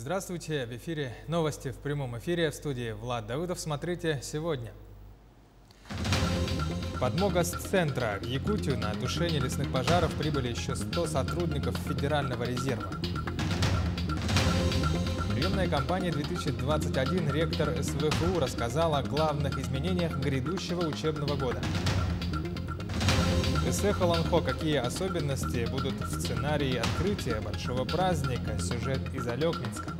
Здравствуйте, в эфире новости в прямом эфире, в студии Влад Давыдов. Смотрите сегодня. Подмога с центра. В Якутию на тушение лесных пожаров прибыли еще 100 сотрудников Федерального резерва. Приемная кампания 2021 ректор СВФУ рассказал о главных изменениях грядущего учебного года. В эссе Холонхо какие особенности будут в сценарии открытия большого праздника? Сюжет из Алекминска.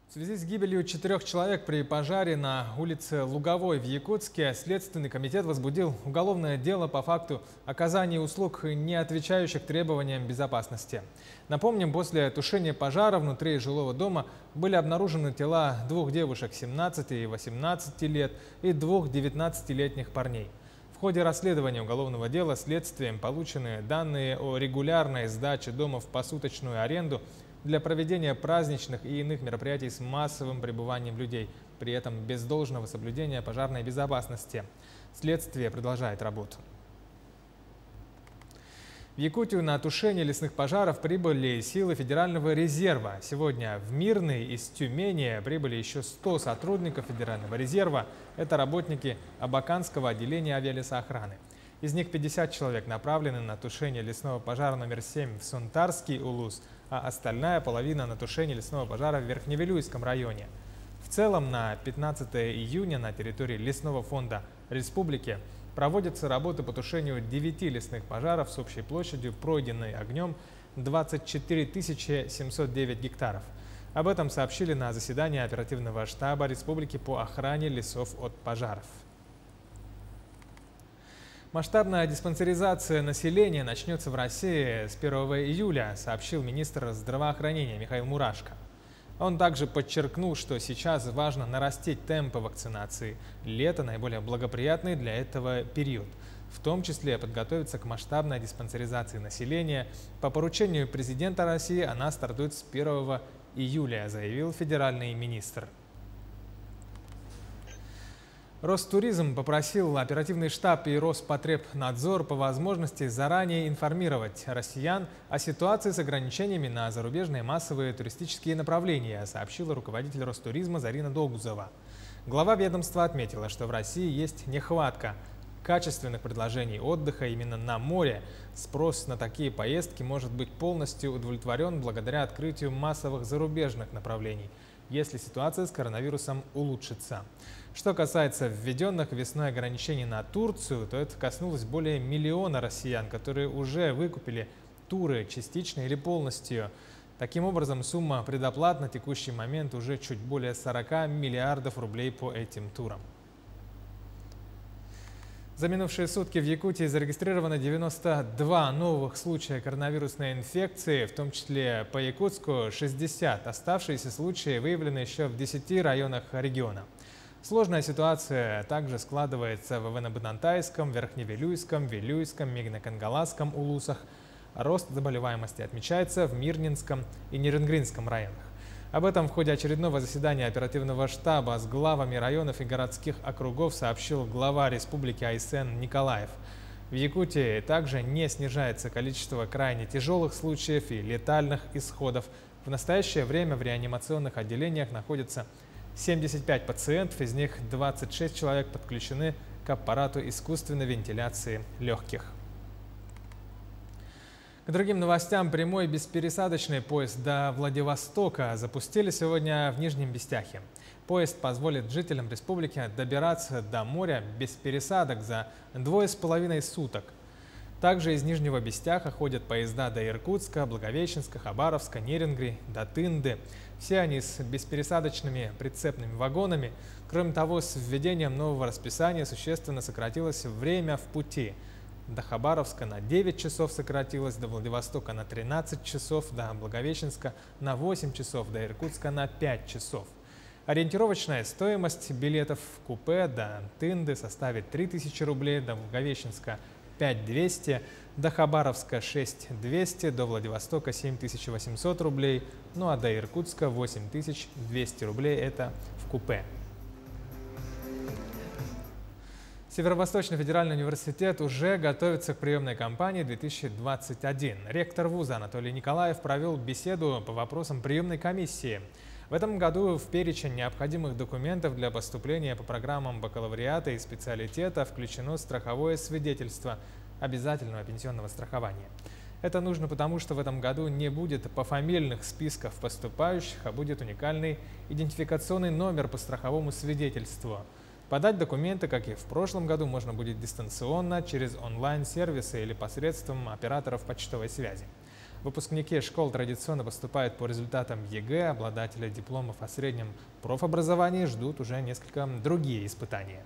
В связи с гибелью 4 человек при пожаре на улице Луговой в Якутске Следственный комитет возбудил уголовное дело по факту оказания услуг, не отвечающих требованиям безопасности. Напомним, после тушения пожара внутри жилого дома были обнаружены тела 2 девушек 17 и 18 лет и 2 19-летних парней. В ходе расследования уголовного дела следствием получены данные о регулярной сдаче дома в посуточную аренду для проведения праздничных и иных мероприятий с массовым пребыванием людей, при этом без должного соблюдения пожарной безопасности. Следствие продолжает работу. В Якутию на тушение лесных пожаров прибыли силы Федерального резерва. Сегодня в Мирный из Тюмени прибыли еще 100 сотрудников Федерального резерва. Это работники Абаканского отделения авиалесоохраны. Из них 50 человек направлены на тушение лесного пожара номер 7 в Сунтарский улус, а остальная половина на тушение лесного пожара в Верхневилюйском районе. В целом на 15 июня на территории лесного фонда республики проводятся работы по тушению 9 лесных пожаров с общей площадью, пройденной огнем, 24 709 гектаров. Об этом сообщили на заседании оперативного штаба республики по охране лесов от пожаров. Масштабная диспансеризация населения начнется в России с 1 июля, сообщил министр здравоохранения Михаил Мурашко. Он также подчеркнул, что сейчас важно нарастить темпы вакцинации. Лето – наиболее благоприятный для этого период. В том числе подготовиться к масштабной диспансеризации населения. По поручению президента России она стартует с 1 июля, заявил федеральный министр. Ростуризм попросил оперативный штаб и Роспотребнадзор по возможности заранее информировать россиян о ситуации с ограничениями на зарубежные массовые туристические направления, сообщила руководитель Ростуризма Зарина Долгузова. Глава ведомства отметила, что в России есть нехватка качественных предложений отдыха именно на море. Спрос на такие поездки может быть полностью удовлетворен благодаря открытию массовых зарубежных направлений, если ситуация с коронавирусом улучшится. Что касается введенных весной ограничений на Турцию, то это коснулось более миллиона россиян, которые уже выкупили туры частично или полностью. Таким образом, сумма предоплат на текущий момент уже чуть более 40 миллиардов рублей по этим турам. За минувшие сутки в Якутии зарегистрировано 92 новых случая коронавирусной инфекции, в том числе по Якутску 60. Оставшиеся случаи выявлены еще в 10 районах региона. Сложная ситуация также складывается в Ивано-Бантайском, Верхневилюйском, Вилюйском, Мигно-Кангаласском улусах. Рост заболеваемости отмечается в Мирнинском и Неренгринском районах. Об этом в ходе очередного заседания оперативного штаба с главами районов и городских округов сообщил глава республики Айсен Николаев. В Якутии также не снижается количество крайне тяжелых случаев и летальных исходов. В настоящее время в реанимационных отделениях находится 75 пациентов, из них 26 человек подключены к аппарату искусственной вентиляции легких. К другим новостям. Прямой беспересадочный поезд до Владивостока запустили сегодня в Нижнем Бестяхе. Поезд позволит жителям республики добираться до моря без пересадок за 2,5 суток. Также из Нижнего Бестяха ходят поезда до Иркутска, Благовещенска, Хабаровска, Нерингри, до Тынды. Все они с беспересадочными прицепными вагонами. Кроме того, с введением нового расписания существенно сократилось время в пути. До Хабаровска на 9 часов сократилось, до Владивостока на 13 часов, до Благовещенска на 8 часов, до Иркутска на 5 часов. Ориентировочная стоимость билетов в купе до Тынды составит 3000 рублей, до Благовещенска 5200, до Хабаровска 6200, до Владивостока 7800 рублей, ну а до Иркутска 8200 рублей, это в купе. Северо-Восточный федеральный университет уже готовится к приемной кампании 2021. Ректор вуза Анатолий Николаев провел беседу по вопросам приемной комиссии. В этом году в перечень необходимых документов для поступления по программам бакалавриата и специалитета включено страховое свидетельство обязательного пенсионного страхования. Это нужно потому, что в этом году не будет пофамильных списков поступающих, а будет уникальный идентификационный номер по страховому свидетельству. Подать документы, как и в прошлом году, можно будет дистанционно, через онлайн-сервисы или посредством операторов почтовой связи. Выпускники школ традиционно поступают по результатам ЕГЭ, обладатели дипломов о среднем профобразовании ждут уже несколько другие испытания.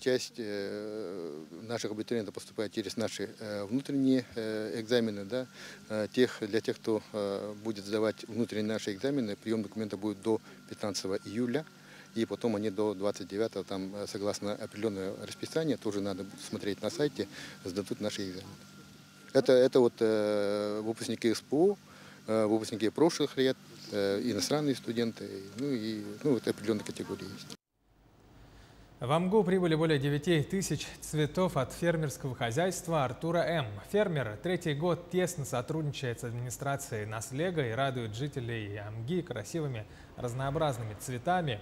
Часть наших абитуриентов поступает через наши внутренние экзамены. Да? Для тех, кто будет сдавать внутренние наши экзамены, прием документов будет до 15 июля. И потом они до 29-го, там, согласно определенному расписанию, тоже надо смотреть на сайте, сдадут наши экзамены. Это вот выпускники СПО, выпускники прошлых лет, иностранные студенты, вот определенные категории есть. В Амгу прибыли более 9 тысяч цветов от фермерского хозяйства Артура М. Фермер третий год тесно сотрудничает с администрацией Наслега и радует жителей Амги красивыми разнообразными цветами.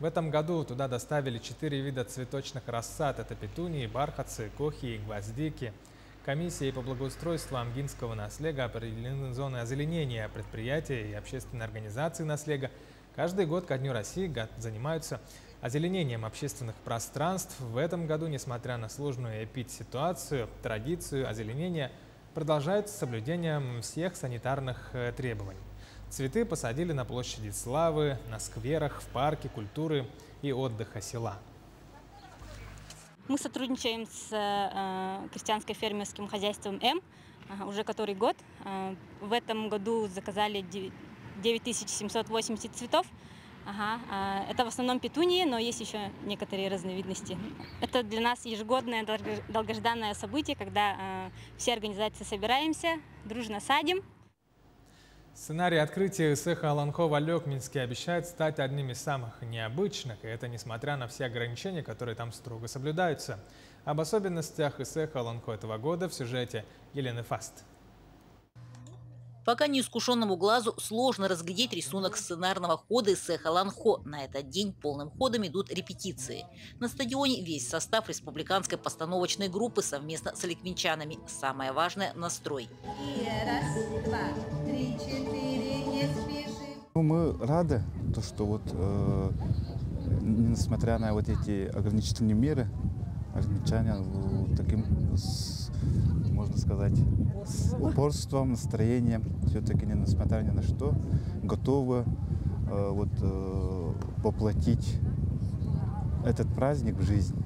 В этом году туда доставили 4 вида цветочных рассад. Это петунии, бархатцы, кохи и гвоздики. Комиссией по благоустройству амгинского Наслега определены зоны озеленения предприятий и общественной организации Наслега. Каждый год ко Дню России занимаются озеленением общественных пространств. В этом году, несмотря на сложную эпидситуацию, традицию озеленения продолжают с соблюдением всех санитарных требований. Цветы посадили на площади Славы, на скверах, в парке культуры и отдыха села. Мы сотрудничаем с крестьянско-фермерским хозяйством М уже который год. В этом году заказали 9780 цветов. Это в основном петунии, но есть еще некоторые разновидности. Это для нас ежегодное долгожданное событие, когда все организации собираемся, дружно садим. Сценарий открытия цеха Аланхо в Алекминске обещает стать одним из самых необычных, и это несмотря на все ограничения, которые там строго соблюдаются. Об особенностях цеха Аланхо этого года в сюжете Елены Фаст. Пока неискушенному глазу сложно разглядеть рисунок сценарного хода цеха Аланхо. На этот день полным ходом идут репетиции. На стадионе весь состав республиканской постановочной группы совместно с алекминчанами. Самое важное – настрой. Раз, два, три, четыре, не спешим. Мы рады, что несмотря на вот эти ограничительные меры, алекминчане таким, можно сказать, с упорством, настроением, все-таки несмотря ни на что, готовы воплотить этот праздник в жизнь.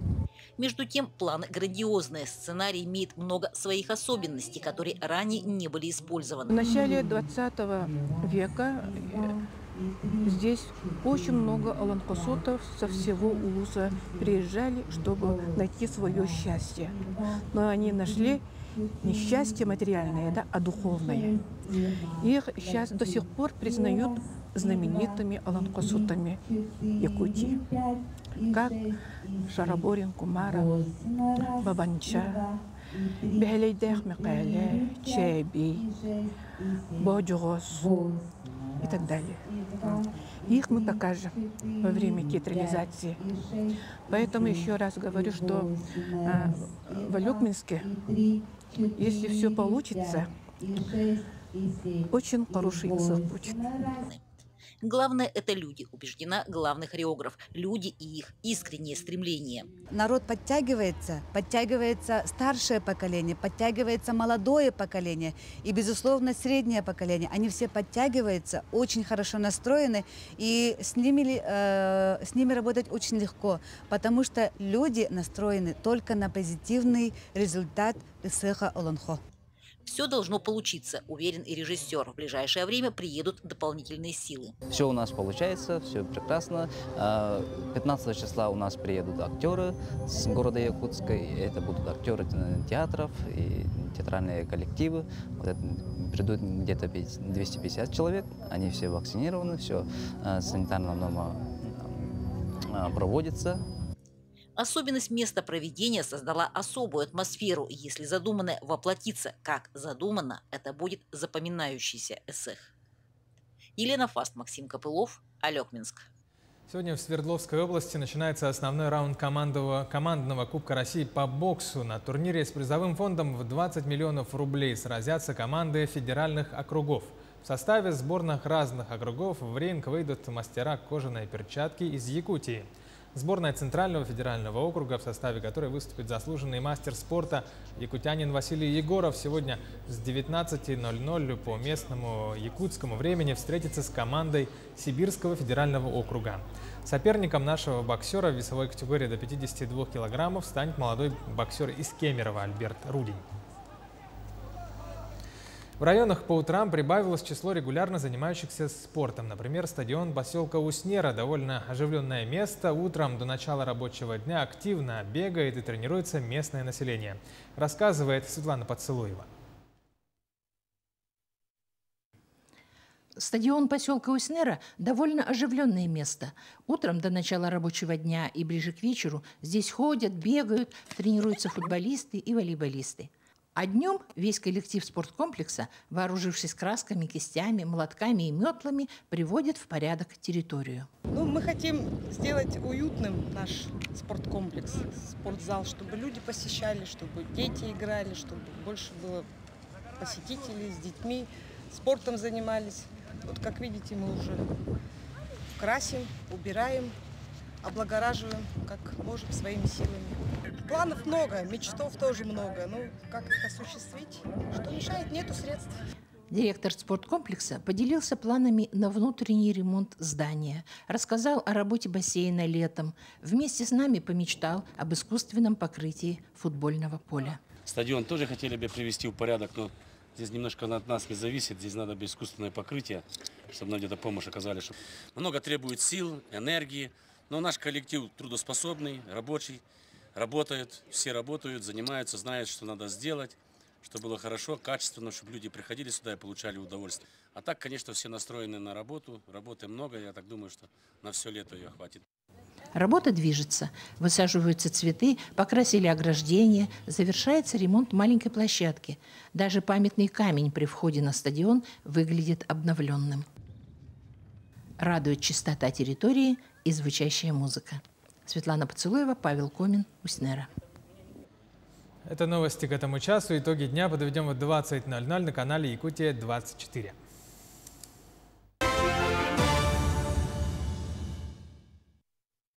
Между тем, планы грандиозные. Сценарий имеет много своих особенностей, которые ранее не были использованы. В начале 20 века здесь очень много аланкосотов со всего Улуса приезжали, чтобы найти свое счастье. Но они нашли не счастье материальное, да, а духовное. Их сейчас до сих пор признают знаменитыми аланкосотами Якутии, как Шараборин Кумара, Бабанча, Бехлейдех Микаэле, Чайби, Боджогос и так далее. Их мы покажем во время театрализации. Поэтому еще раз говорю, что в Алекминске, если все получится, очень хороший язык будет. Главное – это люди, убеждена главный хореограф. Люди и их искреннее стремление. Народ подтягивается старшее поколение, подтягивается молодое поколение и, безусловно, среднее поколение. Они все подтягиваются, очень хорошо настроены, и с ними работать очень легко, потому что люди настроены только на позитивный результат цеха Аланхо. Все должно получиться, уверен и режиссер. В ближайшее время приедут дополнительные силы. Все у нас получается, все прекрасно. 15 числа у нас приедут актеры с города Якутска. Это будут актеры театров и театральные коллективы. Придут где-то 250 человек. Они все вакцинированы, все санитарно проводится. Особенность места проведения создала особую атмосферу. Если задуманное воплотится, как задумано, это будет запоминающийся эссэх. Елена Фаст, Максим Копылов, Алекминск. Сегодня в Свердловской области начинается основной раунд командного Кубка России по боксу. На турнире с призовым фондом в 20 миллионов рублей сразятся команды федеральных округов. В составе сборных разных округов в ринг выйдут мастера кожаной перчатки из Якутии. Сборная Центрального федерального округа, в составе которой выступит заслуженный мастер спорта якутянин Василий Егоров, сегодня с 19:00 по местному якутскому времени встретится с командой Сибирского федерального округа. Соперником нашего боксера в весовой категории до 52 килограммов станет молодой боксер из Кемерово Альберт Рудень. В районах по утрам прибавилось число регулярно занимающихся спортом. Например, стадион поселка Уснера – довольно оживленное место. Утром до начала рабочего дня активно бегает и тренируется местное население. Рассказывает Светлана Поцелуева. Стадион поселка Уснера – довольно оживленное место. Утром до начала рабочего дня и ближе к вечеру здесь ходят, бегают, тренируются футболисты и волейболисты. А днем весь коллектив спорткомплекса, вооружившись красками, кистями, молотками и метлами, приводит в порядок территорию. Мы хотим сделать уютным наш спорткомплекс, спортзал, чтобы люди посещали, чтобы дети играли, чтобы больше было посетителей с детьми, спортом занимались. Вот как видите, мы уже красим, убираем, облагораживаем, как можем, своими силами. Планов много, мечтов тоже много. Как их осуществить? Что мешает? Нету средств. Директор спорткомплекса поделился планами на внутренний ремонт здания, рассказал о работе бассейна летом. Вместе с нами помечтал об искусственном покрытии футбольного поля. Стадион тоже хотели бы привести в порядок, но здесь немножко от нас не зависит. Здесь надо бы искусственное покрытие, чтобы нам где-то помощь оказали. Много требует сил, энергии, но наш коллектив трудоспособный, рабочий. Работают, все работают, занимаются, знают, что надо сделать, чтобы было хорошо, качественно, чтобы люди приходили сюда и получали удовольствие. А так, конечно, все настроены на работу, работы много, я так думаю, что на все лето ее хватит. Работа движется, высаживаются цветы, покрасили ограждение, завершается ремонт маленькой площадки. Даже памятный камень при входе на стадион выглядит обновленным. Радует чистота территории и звучащая музыка. Светлана Поцелуева, Павел Комин, Уснера. Это новости к этому часу. Итоги дня подведем в 20:00 на канале Якутия 24.